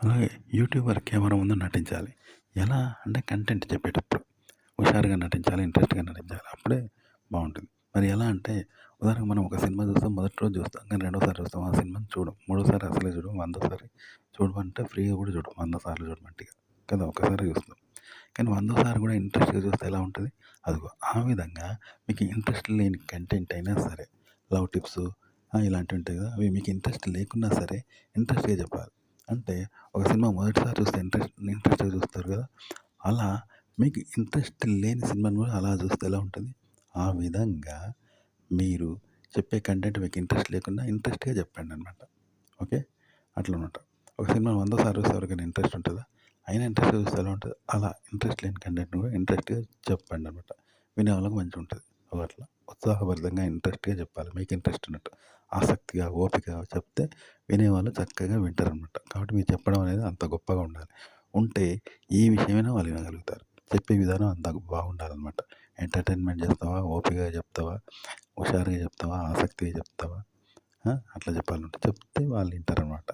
అలాగే YouTuber camera ముందు నటించాలి. ఎలా అంటే కంటెంట్ చెప్పేటప్పుడు హుషారుగా నటించాలి, ఇంట్రెస్ట్‌గా నటించాలి. అప్పుడే బావుంటుంది. మరి ఎలా అంటే ఉదాహరణకు మనం ఒక సినిమా చూస్తాం. మొదటి రోజు చూస్తాం. కానీ రెండోసారి చూస్తాం. ఆ సినిమాని చూడం. మూడోసారి అసలే చూడం. వందోసారి చూడమంటే ఫ్రీగా కూడా చూడం. 100 సార్లు చూడమంటే ఇగ. కదా! ఒక్కసారే చూస్తాం. కానీ వందోసారి కూడా ఇంట్రెస్ట్‌గా చూస్తే ఎలా ఉంటది? అదిగో ఆ విధంగా మీకు ఇంట్రెస్ట్ లేని కంటెంట్ అయినా సరే, లవ్ టిప్సు ఇలాంటివి ఉంటాయి కదా! అవి మీకు ఇంట్రెస్ట్ లేకున్నా సరే ఇంట్రెస్ట్‌గా చెప్పాలి. అంటే ఒక సినిమా మొదటిసారి చూస్తే ఇంట్రెస్ట్‌గా చూస్తారు కదా! అలా మీకు ఇంట్రెస్ట్ లేని సినిమాని కూడా అలా చూస్తే ఎలా ఉంటుంది? ఆ విధంగా మీరు చెప్పే కంటెంట్ మీకు ఇంట్రెస్ట్ లేకున్నా ఇంట్రెస్ట్‌గా చెప్పండనమాట. ఓకే. అట్లనమాట. ఒక సినిమాని 100 సార్లు చూస్తే ఎవరికైనా ఇంట్రెస్ట్ ఉంటదా? అయినా ఇంట్రెస్ట్‌గా చూస్తే ఎలా ఉంటది? అలా ఇంట్రెస్ట్ లేని కంటెంట్‌ని కూడా ఇంట్రెస్ట్‌గా చెప్పండనమాట. వినేవాళ్ళకి మంచిగుంటది. అట్లా ఉత్సాహభరితంగా ఇంట్రెస్ట్‌గా చెప్పాలి. మీకు ఇంట్రెస్ట్ ఉన్నట్టు. ఆసక్తిగా, ఓపికగా చెప్తే వినేవాళ్ళు చక్కగా వింటారనమాట. కాబట్టి మీరు చెప్పడం అనేది అంత గొప్పగా ఉండాలి. ఉంటే ఏ విషయమైనా వాళ్ళు వినగలుగుతారు. చెప్పే విధానం అంత బాగుండాలనమాట. ఎంటర్‌టైన్‌మెంట్ చేస్తావా? ఓపికగా చెప్తావా? హుషారుగా చెప్తావా? ఆసక్తిగా చెప్తావా? అట్లా చెప్పాలన్నమాట. చెప్తే వాళ్ళు వింటారనమాట.